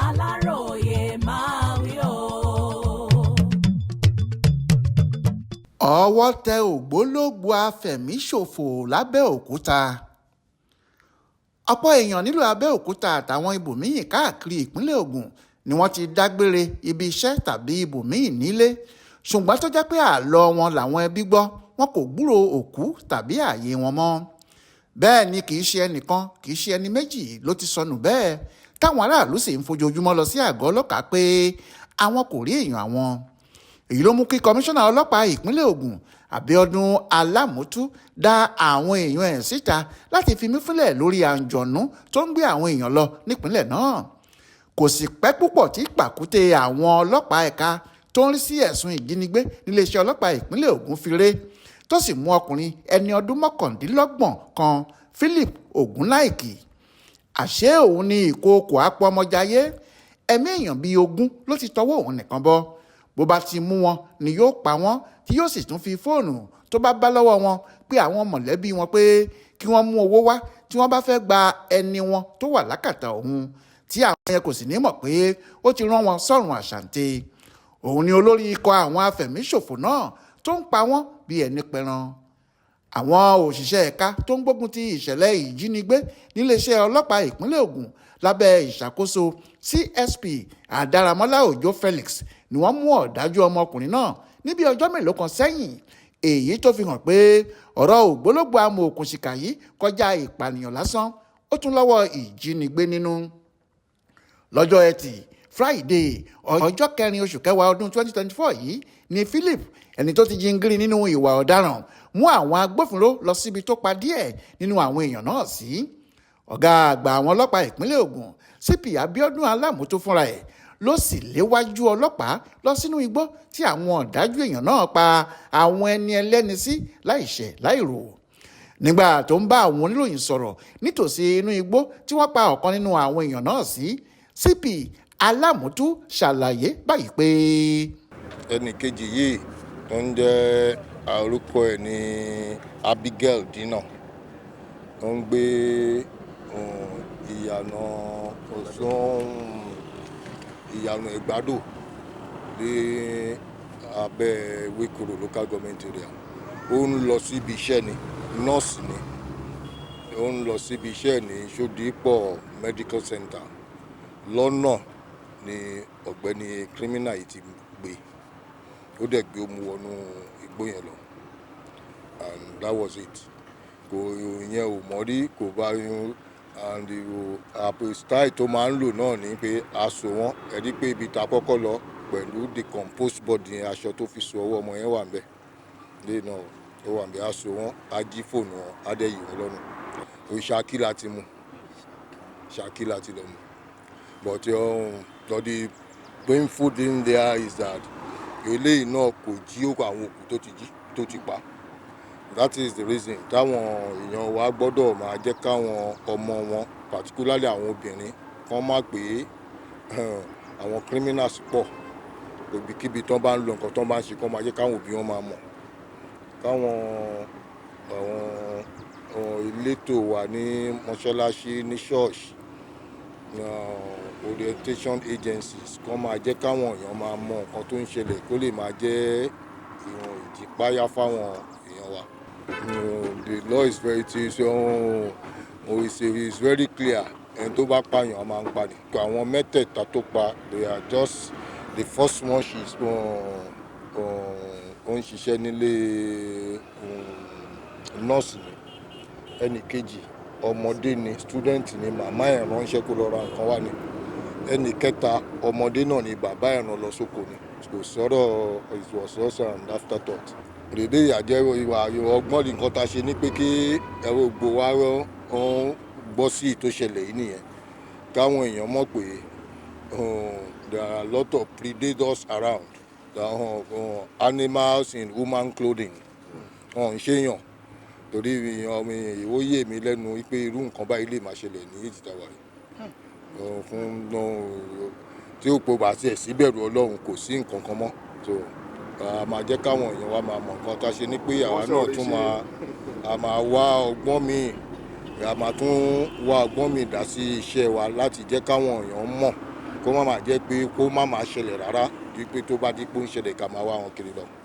Aláròyé máa wí o. Ọwọ́ tẹ ògbólógbòó afẹ̀míṣòfò lábẹ́òkúta. Ọ̀pọ̀ èèyàn nílùú Abẹ́òkúta àtàwọn ibòmíì káàkiri ìpínlẹ̀ Ògùn ni wọ́n ti dágbére ibi iṣẹ́ tàbí ibòmíì nílé, ṣùgbọ́n tó jẹ́ pé àlọ́ wọn làwọn ẹbí gbọ́, wọn kò gbúrò òkú tàbí ààyè wọn mọ́. Bẹ́ẹ̀ ni kì í ṣe ẹnìkan, kì í ṣe ẹni méjì ló ti sọnù bẹ́ẹ̀, táwọn aráàlú sì ń fojoojúmọ́ lọ sí àgọ́ ọlọ́pàá pé àwọn kò rí èèyàn àwọn. Èyí ló mú kí kọmíṣánná ọlọ́pàá ìpínlẹ̀ Ògùn Abíọ́dún Alámùtú dá àwọn èèyàn ẹ̀ síta láti fi mífúnlẹ̀ lórí àǹjọ̀nú tó ń gbé àwọn èèyàn lọ nípínlẹ̀ náà. Kò sì pẹ́ púpọ̀ tí pàkúté àwọn ọlọ́pàá ẹ̀ka tó ń rí sí ẹ̀sùn ìjínigbé níléeṣẹ́ ọlọ́pàá ìpínlẹ̀ Ògùn fi ré, tó sì mú ọkùnrin ẹni ọdún 29 kan Philip Ògúnláìkì. Àṣé òun ni ìkookò apọmọjayé, ẹ̀mí èèyàn bíi 20 ló ti tọwọ́ òun nìkan bọ́. Bó bá ti mú wọn ni yóò pa wọ́n, tí yóò sì tún fi fóònù tó bá lọ́wọ́ wọn pé àwọn mọ̀lẹ́bí wọn pé kí wọ́n mú owó wá tí wọ́n bá fẹ́ gba ẹni wọn tó wà lákàtà òun, tí àwọn yẹn kò sì ní mọ̀ pé ó ti rán wọn sọ́run àṣàǹtẹ̀. Òun ni olórí ikọ̀ àwọn afẹ̀míṣòfò náà tó ń pa wọ́n bí ẹni pẹran. Àwọn òṣìṣẹ́ ẹ̀ka tó ń gbógun ti ìṣẹ̀lẹ̀ ìjínigbé níléeṣẹ́ ọlọ́pàá ìpínlẹ̀ Ògùn lábẹ́ ìṣàkóso CSP Àdáramọ́lá Òjó Felix ni wọ́n mú ọ̀dájú ọmọkùnrin náà níbi ọjọ́ mélòó kan sẹ́yìn, èyí tó fi hàn pé ọ̀rọ̀ ògbólógbòó amòòkùnṣìkà yìí kọjá ìpànìyàn lásán, ó tún lọ́wọ́ ìjínigbé nínú. Lọ́jọ́ Ẹtì Friday ọjọ́ 4 oṣù kẹwàá ọdún 2024 yìí ni Philip, ẹni tó ti jingiri nínú ìwà ọ̀daràn, mú àwọn agbófinró lọ síbi tó pa díẹ̀ nínú àwọn èèyàn náà sí. Ọ̀gá àgbà àwọn ọlọ́pàá ìpínlẹ̀ Ògùn CP Abíọ́dún Alámùtú fúnra ẹ̀ ló sì léwájú ọlọ́pàá lọ sínú igbó tí àwọn ọ̀dájú èèyàn náà pa àwọn ẹni ẹlẹ́ni sí láìṣẹ̀ láìrò. Nígbà tó ń bá àwọn oníròyìn sọ̀rọ̀ nítòsí inú igbó tí wọ́n pa ọ̀kan nínú àwọn èèyàn náà sí, CP Alámùtú ṣàlàyé báyìí pé. Ẹnì kejì yìí tó ń jẹ́ orúkọ ẹ̀ ní Abigail Dina, tó ń gbé ìyànà Ẹ̀gbádò ní abẹ́ Wékòrò local government area. Ó ń lọ síbi iṣẹ́ ni, nọ́ọ̀sì ni, ó ń lọ síbi iṣẹ́ ní Ṣódípọ̀ medical center. Lọ́nà ni ọ̀gbẹ́ni criminal yìí ti gbé, ó dẹ̀ gbé omu wọnú igbó yẹn lọ, and that was it. Kò yẹn ò mọ̀ rí, kò bá yún, and style tó máa ń lò náà ni pé aṣọ wọn ẹ̀rí pé ibi tá a kọ́kọ́ lọ pẹ̀lú decomposed body yẹn, aṣọ tó fi so ọwọ́ ọmọ yẹn wà ń bẹ̀, lé náà ó wà ń bẹ̀, aṣọ wọn á jí fóònù wọn á dẹ̀ yìí wọn lọ́nà. Ṣakí láti mú, Ṣakí láti lọ mú, but the painful thing there is that eléyìí náà kò jí àwọn òkú tó ti pa. That is the reason táwọn èèyàn wa gbọ́dọ̀ máa jẹ́ káwọn ọmọ wọn, particularly àwọn obìnrin, kán má pé àwọn criminals pọ̀ ibikíbi tán bá ń lọ, nǹkan tán bá ń ṣe, kán máa jẹ́ káwọn òbí wọn máa mọ̀. Káwọn elétò wa ní mọ́ṣáláṣí, ní ṣọ́ọ̀ṣì, orientation agencies, kán máa jẹ́ káwọn èèyàn máa mọ nǹkan tó ń ṣẹlẹ̀, kó lè máa jẹ́ ìjìpáyà fáwọn èèyàn wa. The law is is very clear. Ẹni tó bá pààyàn a máa ń pa ni. Àwọn mẹ́tẹ̀ẹ̀ta tó pa, they are just the first one. She's ó ń ṣiṣẹ́ nílé nọ́ọ̀sì ni. Ẹnì kejì ọmọdé ni, student ni, màmá ẹ̀ ránṣẹ́ kó lọ ra nǹkan wá ni. Ẹnì kẹta ọmọdé náà ni, bàbá ẹ̀ rán lọ sóko ni. Kò sọ̀rọ̀, it was also an afterthought. Èdè ìyàjẹ́ ìwà ọgbọ́n ní nǹkan tá a ṣe ní pé kí ẹ̀rọ gbò wá gbọ́ sí ìtò ṣẹlẹ̀ yìí nìyẹn. Káwọn èèyàn mọ̀ pé there are a lot of predators around, animals in human clothing. Wọ́n ń ṣèyàn, torí ó yé mi lẹ́nu pé irú nǹkan báyìí lè máa ṣẹlẹ̀ ní èjì tàwa yìí. Fún tí ó pọ̀ bá tiẹ̀ síbẹ̀rù Ọlọ́run, kò sí nǹkan kan mọ́. So a máa jẹ́ káwọn èèyàn wa máa mọ̀ nǹkan tá a ṣe ní pé àwa náà tún máa wá ọgbọ́n míì, a máa tún wá ọgbọ́n míì dá sí iṣẹ́ wa láti jẹ́ káwọn èèyàn mọ̀ kó má máa jẹ́ pé kó má máa ṣẹlẹ̀ rárá ju pé tó bá di pé ó ń ṣẹlẹ̀ ká máa wá wọn kiri lọ.